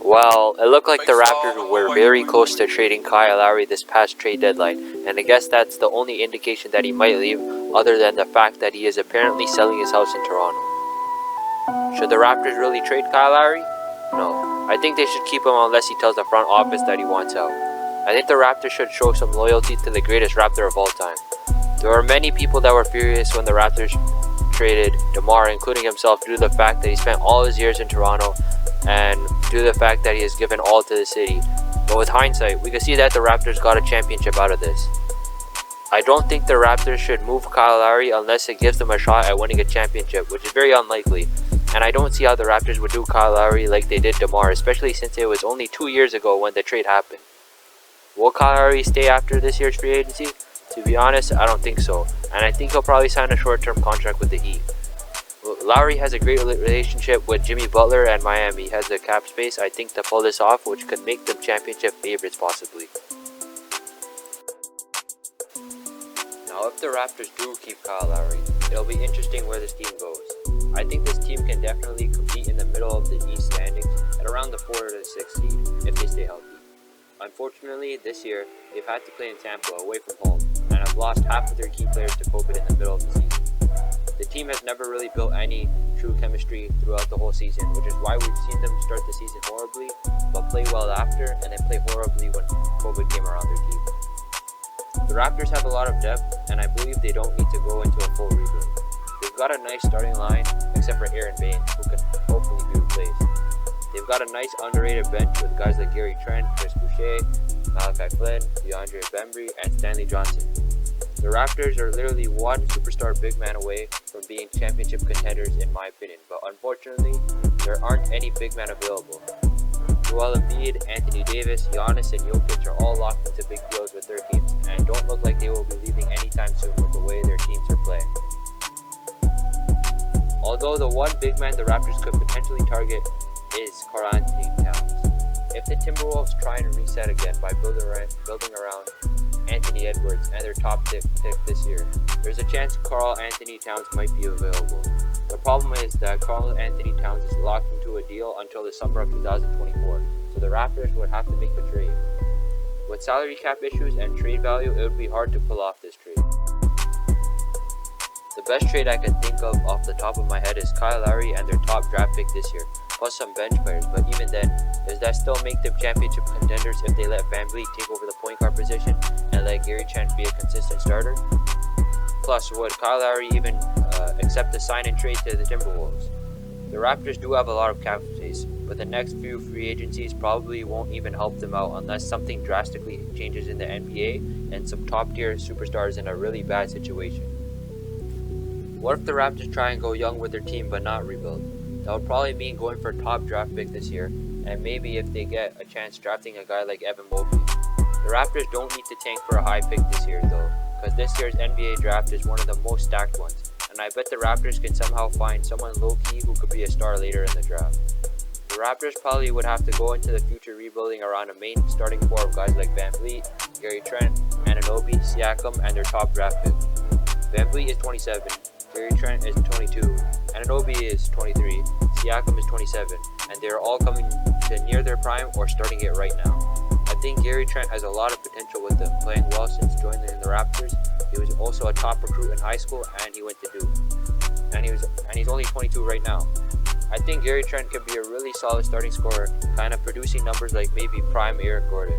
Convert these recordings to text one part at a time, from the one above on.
Well, it looked like the Raptors were very close to trading Kyle Lowry this past trade deadline, and I guess that's the only indication that he might leave, other than the fact that he is apparently selling his house in Toronto. Should the Raptors really trade Kyle Lowry? No. I think they should keep him unless he tells the front office that he wants out. I think the Raptors should show some loyalty to the greatest Raptor of all time. There were many people that were furious when the Raptors traded DeMar, including himself, due to the fact that he spent all his years in Toronto and due to the fact that he has given all to the city. But with hindsight, we can see that the Raptors got a championship out of this. I don't think the Raptors should move Kyle Lowry unless it gives them a shot at winning a championship, which is very unlikely. And I don't see how the Raptors would do Kyle Lowry like they did DeMar, especially since it was only 2 years ago when the trade happened. Will Kyle Lowry stay after this year's free agency? To be honest, I don't think so, and I think he'll probably sign a short-term contract with the Heat. Lowry has a great relationship with Jimmy Butler, and Miami has the cap space, I think, to pull this off, which could make them championship favorites possibly. Now, if the Raptors do keep Kyle Lowry, it'll be interesting where this team goes. I think this team can definitely compete in the middle of the East standings at around the 4 to 6 seed if they stay healthy. Unfortunately, this year, they've had to play in Tampa away from home and have lost half of their key players to COVID in the middle of the season. The team has never really built any true chemistry throughout the whole season, which is why we've seen them start the season horribly, but play well after, and then play horribly when COVID came around their team. The Raptors have a lot of depth, and I believe they don't need to go into a full rebuild. They've got a nice starting line, except for Aaron Baines, who can hopefully be replaced. They've got a nice underrated bench with guys like Gary Trent, Chris Boucher, Malachi Flynn, DeAndre Bembry, and Stanley Johnson. The Raptors are literally one superstar big man away from being championship contenders in my opinion, but unfortunately, there aren't any big men available. Joel Embiid, Anthony Davis, Giannis, and Jokic are all locked into big deals with their teams and don't look like they will be leaving anytime soon with the way their teams are playing. Although the one big man the Raptors could potentially target is Karl Anthony Towns. If the Timberwolves try and reset again by building around Anthony Edwards and their top pick this year, there's a chance Karl Anthony Towns might be available. The problem is that Karl Anthony Towns is locked into a deal until the summer of 2024, so the Raptors would have to make a trade. With salary cap issues and trade value, it would be hard to pull off this trade. The best trade I can think of off the top of my head is Kyle Lowry and their top draft pick this year, plus some bench players, but even then, does that still make them championship contenders if they let VanVleet take over the point guard position and let Gary Trent be a consistent starter? Plus, would Kyle Lowry even accept a sign and trade to the Timberwolves? The Raptors do have a lot of cap space, but the next few free agencies probably won't even help them out unless something drastically changes in the NBA and some top tier superstars in a really bad situation. What if the Raptors try and go young with their team but not rebuild? That would probably mean going for a top draft pick this year, and maybe if they get a chance drafting a guy like Evan Mobley. The Raptors don't need to tank for a high pick this year though, because this year's NBA draft is one of the most stacked ones, and I bet the Raptors can somehow find someone low-key who could be a star later in the draft. The Raptors probably would have to go into the future rebuilding around a main starting core of guys like VanVleet, Gary Trent, Anunoby, Siakam, and their top draft pick. VanVleet is 27, Gary Trent is 22, Anunoby is 23, Siakam is 27, and they are all coming to near their prime or starting it right now. I think Gary Trent has a lot of potential with them, playing well since joining the Raptors. He was also a top recruit in high school, and he went to Duke. And he's only 22 right now. I think Gary Trent could be a really solid starting scorer, kind of producing numbers like maybe prime Eric Gordon.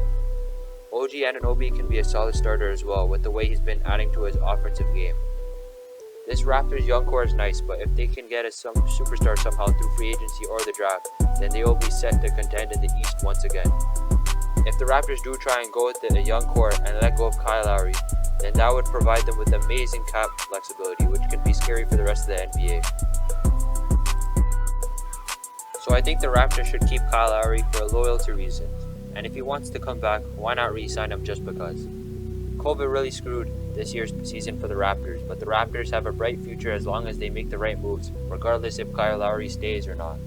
OG Anunoby can be a solid starter as well, with the way he's been adding to his offensive game. This Raptors young core is nice, but if they can get some superstar somehow through free agency or the draft, then they will be set to contend in the East once again. If the Raptors do try and go with a young core and let go of Kyle Lowry, then that would provide them with amazing cap flexibility, which could be scary for the rest of the NBA. So I think the Raptors should keep Kyle Lowry for loyalty reasons, and if he wants to come back, why not re-sign him just because? COVID really screwed this year's season for the Raptors, but the Raptors have a bright future as long as they make the right moves, regardless if Kyle Lowry stays or not.